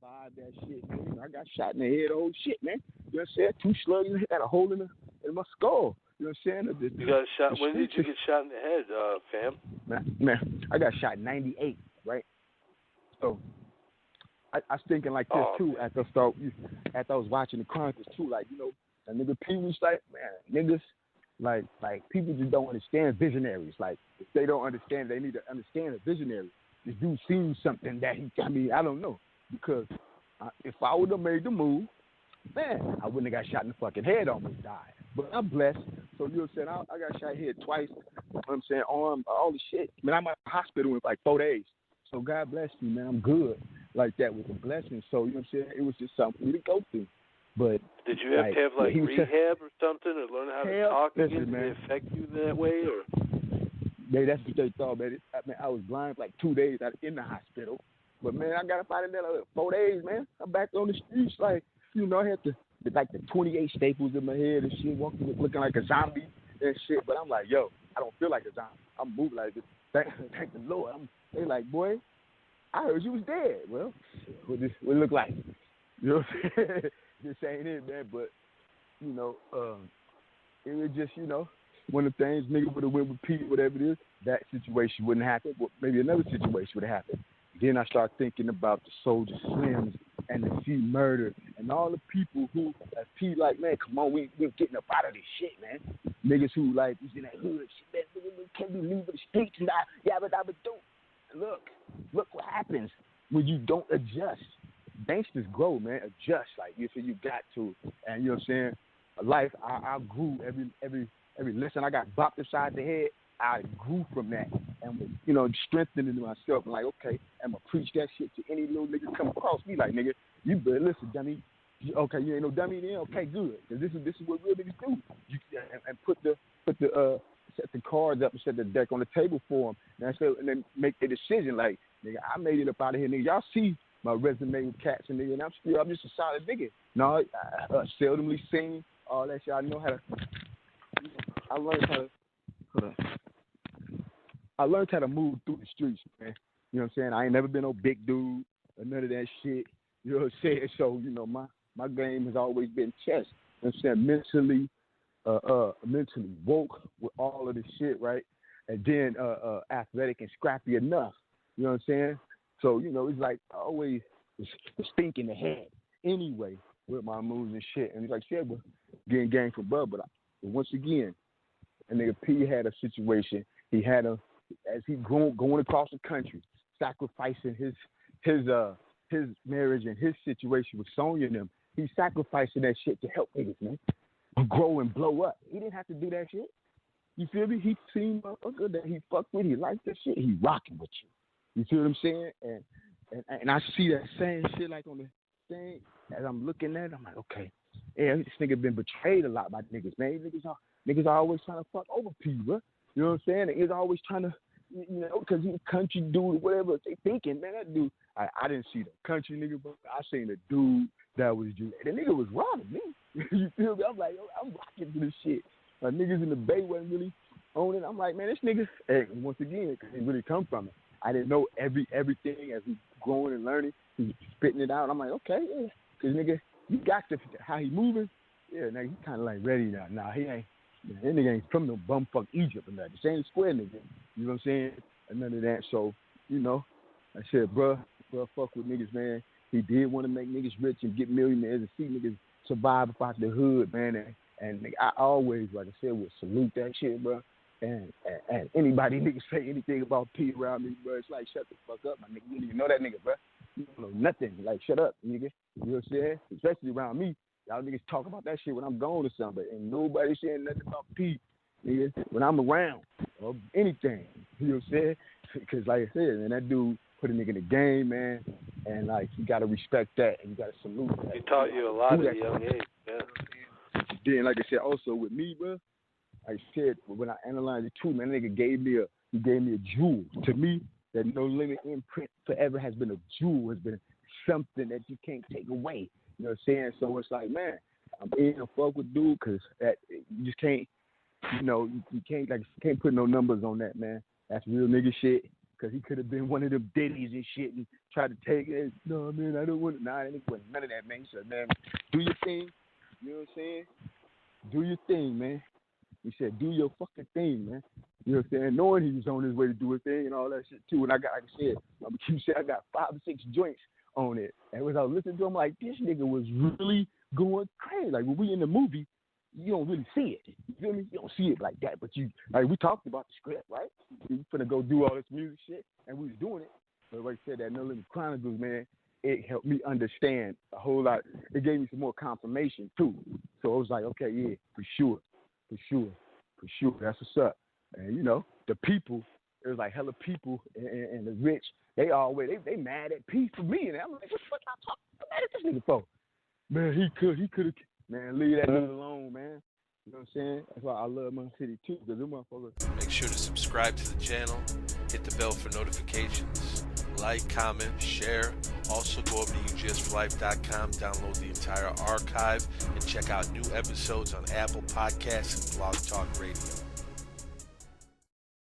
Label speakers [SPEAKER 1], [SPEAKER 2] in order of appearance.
[SPEAKER 1] survived that shit, man. I got shot in the head, old shit, man. You know what I'm saying? 2 slugs had a hole in my skull. You know what I'm saying?
[SPEAKER 2] You got shot. When did you get shot in the head, fam?
[SPEAKER 1] Man, I got shot in '98, right? So I was thinking like this too after I was watching the Chronicles too. Like, you know, that nigga P was like, man, niggas like people just don't understand visionaries. Like, if they don't understand, they need to understand a visionary. This dude seen something that I don't know, because if I would have made the move, man, I wouldn't have got shot in the fucking head, almost died. But I'm blessed. So you know what I'm saying? I got shot here twice. You know what I'm saying? Arm, all the shit. Man, I'm at the hospital in like 4 days. So God bless me, man. I'm good like that with the blessing. So you know what I'm saying? It was just something for me to go through. But
[SPEAKER 2] did you have to have like rehab or something, or learn how to talk again? Did it affect you that way, or?
[SPEAKER 1] Yeah, that's what they thought, man. I was blind for like 2 days in the hospital. But man, I got up out of there like 4 days, man. I'm back on the streets, like, you know, I had like the 28 staples in my head and shit, walking looking like a zombie and shit. But I'm like, yo, I don't feel like a zombie. I'm moving like this. Thank the Lord. They like, boy, I heard you was dead. Well, what it look like? You know what I'm saying? This ain't it, man. But, you know, it was just, you know, one of the things, nigga would have went with Pete, whatever it is, that situation wouldn't happen. But maybe another situation would have happened. Then I start thinking about the Soldier Slims and the C Murder and all the people who, as P, like, man, come on, we're getting up out of this shit, man. Niggas who, like, was in that hood shit, man, can't be leaving the streets and yabba dabba do. Look what happens when you don't adjust. Gangsters grow, man. Adjust, like you said, you got to. And you know what I'm saying? Life, I grew every lesson I got bopped upside the head. I grew from that and, you know, strengthening myself. I'm like, okay, I'm going to preach that shit to any little nigga come across me. Like, nigga, you better listen, dummy. Okay, you ain't no dummy then? Okay, good. Because this is what real niggas do. And set the cards up and set the deck on the table for them. And then make a decision. Like, nigga, I made it up out of here, nigga. Y'all see my resume with cats and nigga, and I'm just a solid nigga. No, I seldomly sing, all that shit. I know how to, I learned how to move through the streets, man. You know what I'm saying? I ain't never been no big dude or none of that shit. You know what I'm saying? So, you know, my game has always been chess. You know what I'm saying? Mentally woke with all of this shit, right? And then athletic and scrappy enough. You know what I'm saying? So, you know, it's like always it's thinking ahead anyway with my moves and shit. And it's like, shit, we're getting game for Bub. But once again, a nigga P had a situation. He had as he going across the country, sacrificing his marriage and his situation with Sonya and them. He's sacrificing that shit to help niggas, man, grow and blow up. He didn't have to do that shit. You feel me? He seen motherfucker that he fucked with. He liked that shit. He rocking with you. You feel what I'm saying? And I see that same shit like on the thing as I'm looking at it. I'm like, okay, yeah, this nigga been betrayed a lot by niggas, man. Niggas are always trying to fuck over people, bro. You know what I'm saying? And he's always trying to, you know, because he's a country dude or whatever. They thinking, man, that dude, I didn't see the country nigga, but I seen the dude that was Jew. The nigga was robbing me. You feel me? I'm like, I'm rocking to this shit. Niggas in the Bay wasn't really on it. I'm like, man, this nigga, hey, once again, because he really come from it. I didn't know everything as he growing and learning. He spitting it out. I'm like, okay, yeah. Because, nigga, you got how he moving. Yeah, nigga, he kind of like ready now. Nah, he ain't. That nigga ain't from no bumfuck Egypt or nothing. This ain't a square nigga. You know what I'm saying? And none of that. So, you know, I said, bruh, fuck with niggas, man. He did want to make niggas rich and get millionaires and see niggas survive about the hood, man. And I always, like I said, would salute that shit, bro. And anybody niggas say anything about P around me, bro, it's like, shut the fuck up, my nigga. You don't even know that nigga, bro. You don't know nothing. Like, shut up, nigga. You know what I'm saying? Especially around me. Y'all niggas talk about that shit when I'm gone or something, but ain't nobody saying nothing about P, nigga, when I'm around or anything. You know what I'm saying? Because, like I said, man, that dude put a nigga in the game, man, and, like, you got to respect that and you got to salute that.
[SPEAKER 2] He taught you a lot at a young age, yeah.
[SPEAKER 1] Then, like I said, also with me, bro, I said, when I analyzed it too, man, that nigga gave me a jewel. To me, that NoLimit imprint forever has been a jewel, has been something that you can't take away. You know what I'm saying? So it's like, man, I'm in a fuck with dude because you just can't, you know, you can't put no numbers on that, man. That's real nigga shit. because he could have been one of them Diddies and shit and tried to take it. No, man, I don't want it. Nah, I didn't want none of that, man. He said, man, do your thing. You know what I'm saying? Do your thing, man. He said, do your fucking thing, man. You know what I'm saying? Knowing he was on his way to do his thing and all that shit, too. And I got, like I said, you said I got 5 or 6 joints on it. And as I was listening to him, like, this nigga was really going crazy. Like, when we in the movie, you don't really see it. You feel me? You don't see it like that. But you, like, we talked about the script, right? We finna go do all this music shit, and we was doing it. But like I said, that NoLimit Chronicles, man, it helped me understand a whole lot. It gave me some more confirmation, too. So I was like, okay, yeah, for sure. That's what's up. And, you know, the people, it was like hella people and the rich, they always, they mad at P for me. And I'm like, what the fuck y'all talking? I'm mad at this nigga for? Man, he could have, man, leave that nigga alone, man. You know what I'm saying? That's why I love my city, too, because them motherfuckers.
[SPEAKER 3] Make sure to subscribe to the channel, hit the bell for notifications, like, comment, share. Also go over to UGSforlife.com, download the entire archive, and check out new episodes on Apple Podcasts and Blog Talk Radio.